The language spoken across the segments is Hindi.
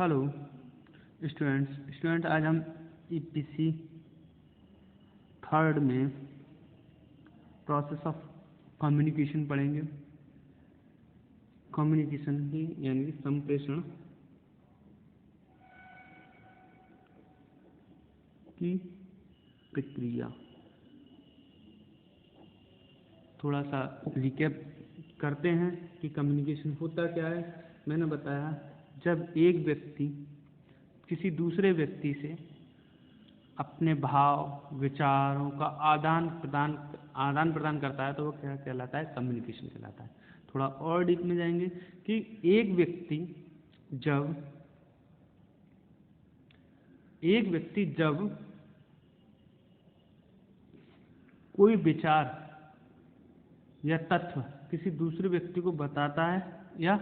हेलो स्टूडेंट आज हम ईपीसी थर्ड में प्रोसेस ऑफ कम्युनिकेशन पढ़ेंगे। कम्युनिकेशन की यानी कि संप्रेषण की प्रक्रिया। थोड़ा सा रिकैप करते हैं कि कम्युनिकेशन होता क्या है। मैंने बताया जब एक व्यक्ति किसी दूसरे व्यक्ति से अपने भाव विचारों का आदान प्रदान करता है तो वो क्या कहलाता है, कम्युनिकेशन कहलाता है। थोड़ा और डीप में जाएंगे कि एक व्यक्ति जब कोई विचार या तथ्य किसी दूसरे व्यक्ति को बताता है या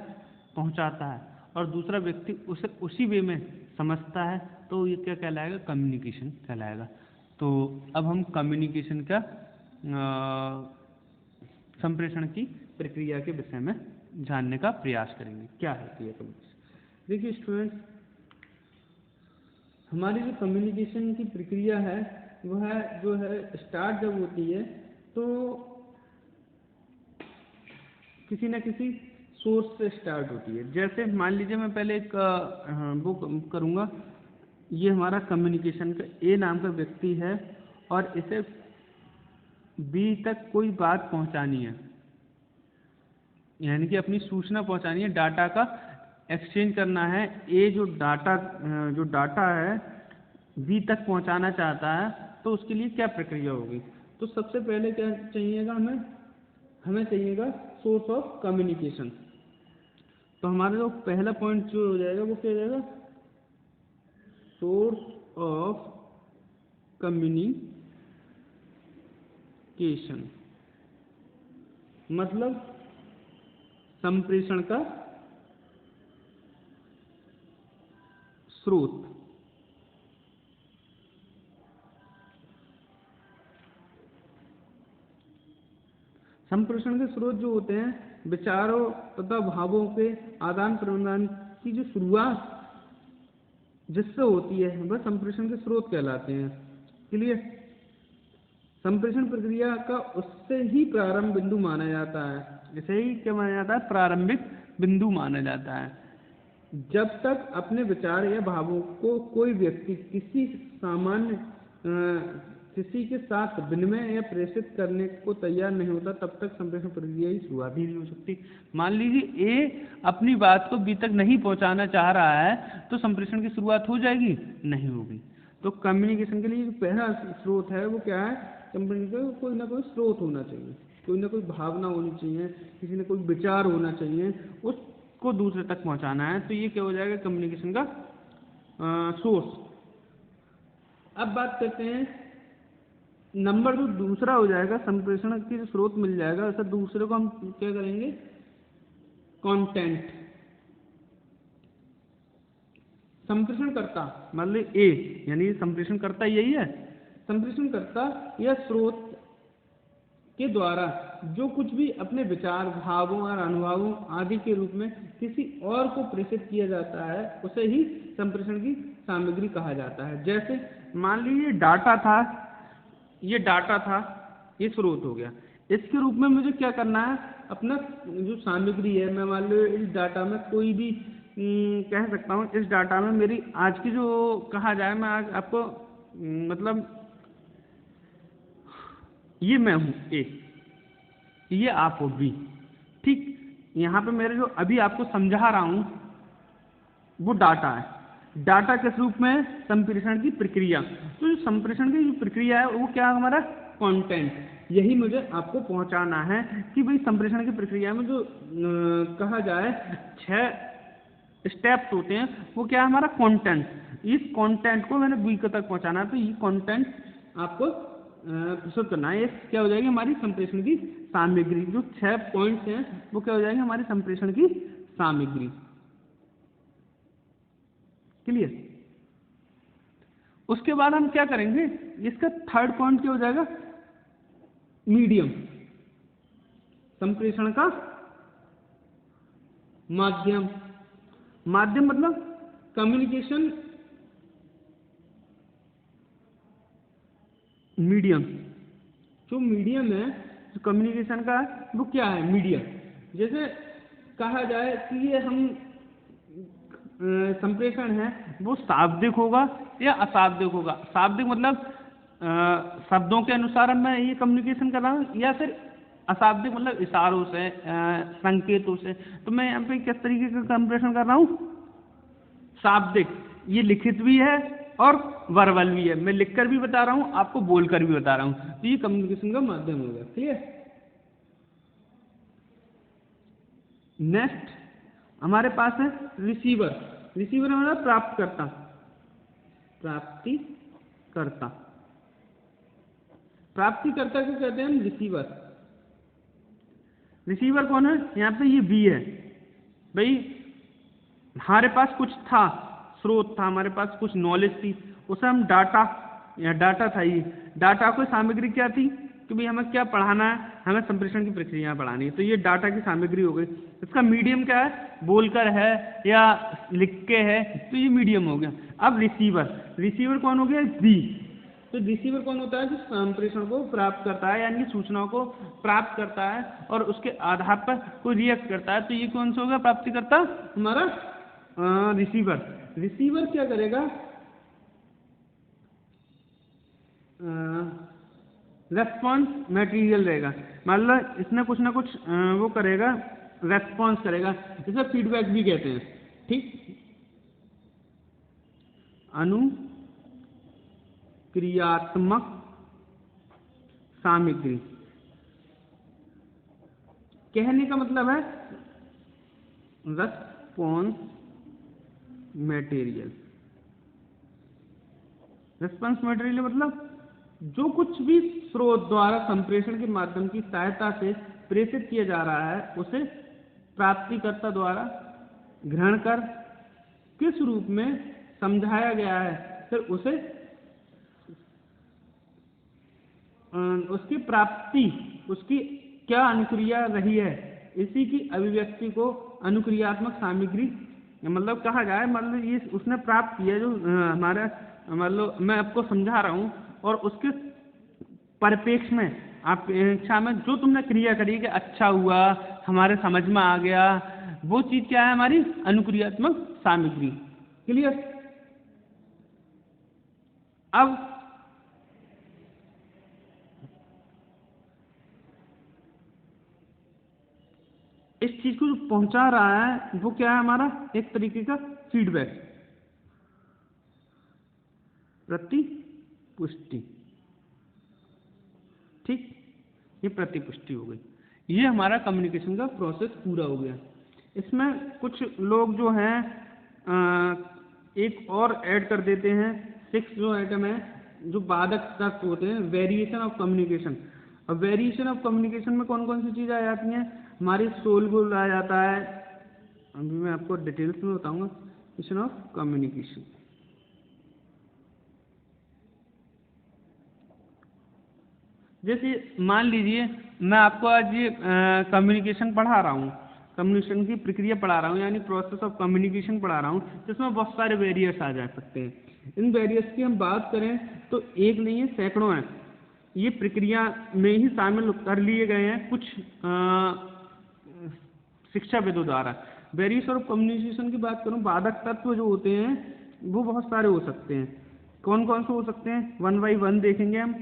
पहुंचाता है और दूसरा व्यक्ति उसे उसी वे में समझता है तो ये क्या कहलाएगा, कम्युनिकेशन कहलाएगा। तो अब हम कम्युनिकेशन का संप्रेषण की प्रक्रिया के विषय में जानने का प्रयास करेंगे। क्या है ये कम्युनिकेशन? देखिए स्टूडेंट्स, हमारी जो कम्युनिकेशन की प्रक्रिया है वह जो है स्टार्ट जब होती है तो किसी न किसी सोर्स से स्टार्ट होती है। जैसे मान लीजिए मैं पहले एक वो करूँगा, ये हमारा कम्युनिकेशन का ए नाम का व्यक्ति है और इसे बी तक कोई बात पहुंचानी है, यानी कि अपनी सूचना पहुंचानी है, डाटा का एक्सचेंज करना है। ए जो डाटा है बी तक पहुंचाना चाहता है तो उसके लिए क्या प्रक्रिया होगी। तो सबसे पहले क्या चाहिएगा, हमें चाहिएगा सोर्स ऑफ कम्युनिकेशन। तो हमारा जो पहला पॉइंट जो हो जाएगा वो क्या हो जाएगा, सोर्स ऑफ कम्युनिकेशन, मतलब संप्रेषण का स्रोत। संप्रेषण के स्रोत जो होते हैं विचारों तथा भावों के आदान प्रदान की जो शुरुआत जिससे होती है वह संप्रेषण के स्रोत कहलाते हैं। क्लियर? संप्रेषण प्रक्रिया का उससे ही प्रारंभ बिंदु माना जाता है। इसे ही क्या माना जाता है, प्रारंभिक बिंदु माना जाता है। जब तक अपने विचार या भावों को कोई व्यक्ति किसी के साथ विनिमय या प्रेषित करने को तैयार नहीं होता तब तक संप्रेषण प्रक्रिया की शुरुआत ही नहीं हो सकती। मान लीजिए ए अपनी बात को बी तक नहीं पहुंचाना चाह रहा है तो संप्रेषण की शुरुआत हो जाएगी? नहीं होगी। तो कम्युनिकेशन के लिए जो पहला स्रोत है वो क्या है, कम्युनिकेशन का कोई ना कोई स्रोत होना चाहिए, कोई ना कोई भावना होनी चाहिए, किसी ने कोई विचार होना चाहिए, उसको दूसरे तक पहुंचाना है। तो ये क्या हो जाएगा, कम्युनिकेशन का सोर्स। अब बात करते हैं नंबर जो दूसरा हो जाएगा, संप्रेषण की जो स्रोत मिल जाएगा ऐसा दूसरे को हम क्या करेंगे, कंटेंट। संप्रेषणकर्ता मतलब ए, यानी संप्रेषणकर्ता यही है। संप्रेषणकर्ता या स्रोत के द्वारा जो कुछ भी अपने विचार भावों और अनुभवों आदि के रूप में किसी और को प्रेषित किया जाता है उसे ही संप्रेषण की सामग्री कहा जाता है। जैसे मान लीजिए डाटा था, ये स्रोत हो गया। इसके रूप में मुझे क्या करना है, अपना जो सामग्री है, मैं मान लो इस डाटा में कोई भी कह सकता हूँ, इस डाटा में मेरी आज की जो कहा जाए, मैं आज आपको मतलब ये मैं हूँ ए, ये आप हो बी, ठीक। यहाँ पे मेरे जो अभी आपको समझा रहा हूँ वो डाटा है। डाटा किस रूप में है, संप्रेषण की प्रक्रिया। तो जो संप्रेषण की जो प्रक्रिया है वो क्या है, हमारा कंटेंट। यही मुझे आपको पहुंचाना है कि भाई संप्रेषण की प्रक्रिया में जो कहा जाए 6 स्टेप्स होते हैं वो क्या है, हमारा कंटेंट। इस कंटेंट को मैंने बी तक पहुंचाना है तो ये कंटेंट आपको प्रस्तुत करना है। ये क्या हो जाएगी, हमारी संप्रेषण की सामग्री। जो 6 पॉइंट्स हैं वो क्या हो जाएंगे, हमारी संप्रेषण की सामग्री। क्लियर? उसके बाद हम क्या करेंगे, इसका थर्ड पॉइंट क्या हो जाएगा, मीडियम। संप्रेषण का माध्यम मतलब कम्युनिकेशन मीडियम, जो मीडियम है जो कम्युनिकेशन का वो क्या है, मीडियम। जैसे कहा जाए कि ये हम संप्रेषण है वो शाब्दिक होगा या अशाब्दिक होगा। शाब्दिक मतलब शब्दों के अनुसार मैं ये कम्युनिकेशन कर रहा हूँ, या फिर अशाब्दिक मतलब इशारों से संकेतों से। तो मैं यहाँ पे किस तरीके का संप्रेषण कर रहा हूँ, शाब्दिक। ये लिखित भी है और वर्बल भी है, मैं लिखकर भी बता रहा हूँ, आपको बोलकर भी बता रहा हूँ, तो ये कम्युनिकेशन का माध्यम होगा। क्लियर। नेक्स्ट हमारे पास है रिसीवर। रिसीवर मतलब प्राप्तकर्ता, प्राप्तिकर्ता। प्राप्तिकर्ता को कहते हैं हम रिसीवर। रिसीवर कौन है, यहाँ पे ये बी है। भाई हमारे पास कुछ था, स्रोत था, हमारे पास कुछ नॉलेज थी, उसे हम डाटा, या डाटा था, ये डाटा को सामग्री क्या थी कि भाई हमें क्या पढ़ाना है, हमें संप्रेषण की प्रक्रिया पढ़ानी है, तो ये डाटा की सामग्री हो गई। इसका मीडियम क्या है, बोलकर है या लिख के है, तो ये मीडियम हो गया। अब रिसीवर, रिसीवर कौन हो गया, बी। तो रिसीवर कौन होता है, जो संप्रेषण को प्राप्त करता है, यानी सूचनाओं को प्राप्त करता है और उसके आधार पर कोई रिएक्ट करता है, तो ये कौन सा होगा, प्राप्तिकर्ता हमारा रिसीवर। रिसीवर क्या करेगा, रेस्पॉन्स मटेरियल रहेगा, मान लो इसने कुछ ना कुछ वो करेगा, रेस्पॉन्स करेगा, इसे फीडबैक भी कहते हैं। ठीक, अनुक्रियात्मक सामग्री कहने का मतलब है रेस्पॉन्स मटेरियल। रेस्पॉन्स मटेरियल मतलब जो कुछ भी स्रोत द्वारा संप्रेषण के माध्यम की सहायता से प्रेषित किया जा रहा है, उसे प्राप्तिकर्ता द्वारा ग्रहण कर किस रूप में समझाया गया है, फिर उसे उसकी प्राप्ति, उसकी क्या अनुक्रिया रही है, इसी की अभिव्यक्ति को अनुक्रियात्मक सामग्री मतलब कहा जाए। मतलब ये उसने प्राप्त किया जो हमारा, मतलब मैं आपको समझा रहा हूँ, और उसके परिप्रेक्ष्य में आप इच्छा में जो तुमने क्रिया करी कि अच्छा हुआ, हमारे समझ में आ गया, वो चीज क्या है, हमारी अनुक्रियात्मक सामग्री। क्लियर। अब इस चीज को जो पहुंचा रहा है वो क्या है, हमारा एक तरीके का फीडबैक, प्रतिपुष्टि। ठीक, ये प्रतिपुष्टि हो गई। ये हमारा कम्युनिकेशन का प्रोसेस पूरा हो गया। इसमें कुछ लोग जो हैं एक और ऐड कर देते हैं, 6 जो आइटम है, जो बाधक तत्व होते हैं, वेरिएशन ऑफ कम्युनिकेशन। अब वेरिएशन ऑफ कम्युनिकेशन में कौन कौन सी चीज़ आ जाती हैं, हमारी सोल गोल आ जाता है, अभी मैं आपको डिटेल्स में बताऊंगा। वेरिएशन ऑफ कम्युनिकेशन, जैसे मान लीजिए मैं आपको आज ये कम्युनिकेशन पढ़ा रहा हूँ, कम्युनिकेशन की प्रक्रिया पढ़ा रहा हूँ, यानी प्रोसेस ऑफ कम्युनिकेशन पढ़ा रहा हूँ, जिसमें बहुत सारे बैरियर्स आ जा सकते हैं। इन बैरियर्स की हम बात करें तो एक नहीं है, सैकड़ों हैं। ये प्रक्रिया में ही शामिल कर लिए गए हैं कुछ शिक्षाविदों द्वारा। बैरियर्स ऑफ कम्युनिकेशन की बात करूँ, बाधक तत्व जो होते हैं वो बहुत सारे हो सकते हैं। कौन कौन से हो सकते हैं, 1 बाई 1 देखेंगे हम।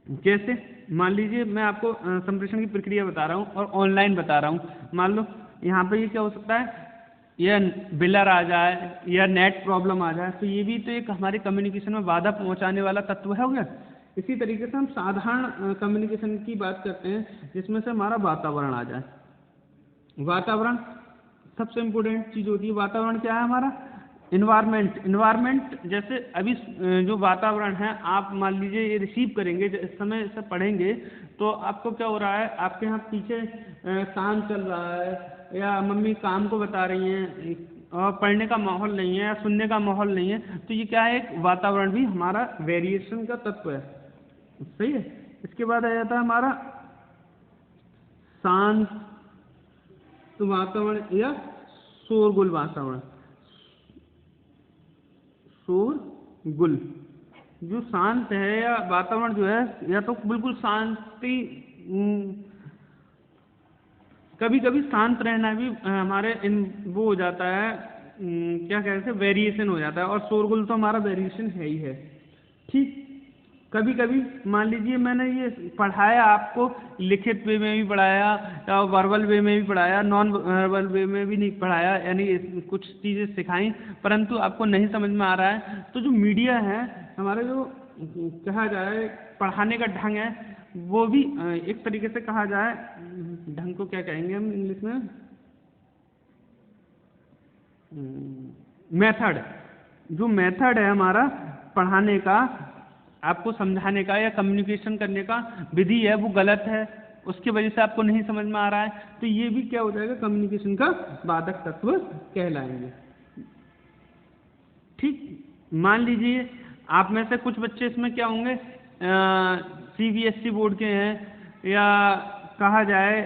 जैसे मान लीजिए मैं आपको संप्रेषण की प्रक्रिया बता रहा हूँ और ऑनलाइन बता रहा हूँ। मान लो यहाँ पे ये क्या हो सकता है, या बिलर आ जाए या नेट प्रॉब्लम आ जाए, तो ये भी तो एक हमारे कम्युनिकेशन में बाधा पहुँचाने वाला तत्व है, हो गया। इसी तरीके से हम साधारण कम्युनिकेशन की बात करते हैं, जिसमें से हमारा वातावरण आ जाए। वातावरण सबसे इम्पोर्टेंट चीज़ होती है। वातावरण क्या है हमारा, इन्वायरमेंट। इन्वायरमेंट जैसे अभी जो वातावरण है, आप मान लीजिए ये रिसीव करेंगे, इस समय से पढ़ेंगे, तो आपको क्या हो रहा है, आपके यहाँ पीछे काम चल रहा है या मम्मी काम को बता रही हैं और पढ़ने का माहौल नहीं है या सुनने का माहौल नहीं है, तो ये क्या है, एक वातावरण भी हमारा वेरिएशन का तत्व है। सही है। इसके बाद आ जाता है हमारा शांत वातावरण या शोरगुल वातावरण। शोरगुल, जो शांत है या वातावरण जो है या तो बिल्कुल शांति, कभी कभी शांत रहना भी हमारे वो हो जाता है, क्या कहते हैं, वेरिएशन हो जाता है, और शोरगुल तो हमारा वेरिएशन है ही है। ठीक, कभी कभी मान लीजिए मैंने ये पढ़ाया आपको, लिखित वे में भी पढ़ाया या वर्बल वे में भी पढ़ाया, नॉन वर्बल वे में भी नहीं पढ़ाया, यानी कुछ चीज़ें सिखाई, परंतु आपको नहीं समझ में आ रहा है, तो जो मीडिया है हमारा, जो कहा जाए पढ़ाने का ढंग है, वो भी एक तरीके से कहा जाए, ढंग को क्या कहेंगे हम इंग्लिश में, मेथड, जो मेथड है हमारा पढ़ाने का, आपको समझाने का या कम्युनिकेशन करने का विधि है, वो गलत है, उसकी वजह से आपको नहीं समझ में आ रहा है, तो ये भी क्या हो जाएगा, कम्युनिकेशन का बाधक तत्व कहलाएंगे। ठीक, मान लीजिए आप में से कुछ बच्चे इसमें क्या होंगे, CBSE बोर्ड के हैं, या कहा जाए,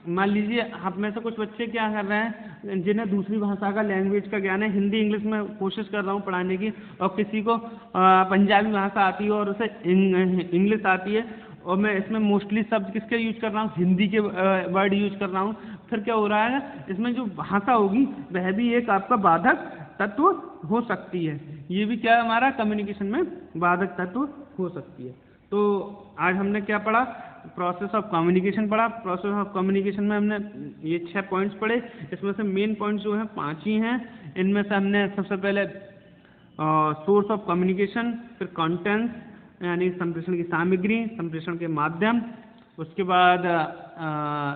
मान लीजिए आप में से कुछ बच्चे क्या कर रहे हैं, जिन्हें दूसरी भाषा का, लैंग्वेज का ज्ञान है, हिंदी इंग्लिश में कोशिश कर रहा हूँ पढ़ाने की, और किसी को पंजाबी भाषा आती है और उसे इंग्लिश आती है, और मैं इसमें मोस्टली शब्द किसके यूज कर रहा हूँ, हिंदी के वर्ड यूज कर रहा हूँ, फिर क्या हो रहा है, इसमें जो भाषा होगी वह भी एक आपका बाधक तत्व हो सकती है, ये भी क्या है, हमारा कम्युनिकेशन में बाधक तत्व हो सकती है। तो आज हमने क्या पढ़ा, प्रोसेस ऑफ कम्युनिकेशन पढ़ा। प्रोसेस ऑफ कम्युनिकेशन में हमने ये 6 पॉइंट्स पढ़े, इसमें से मेन पॉइंट्स जो हैं 5 ही हैं। इनमें से हमने सबसे पहले सोर्स ऑफ कम्युनिकेशन, फिर कंटेंट्स यानी संप्रेषण की सामग्री, संप्रेषण के माध्यम, उसके बाद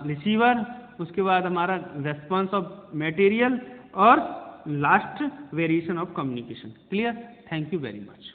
रिसीवर, उसके बाद हमारा रेस्पॉन्स ऑफ मटेरियल, और last variation of communication. Clear? Thank you very much.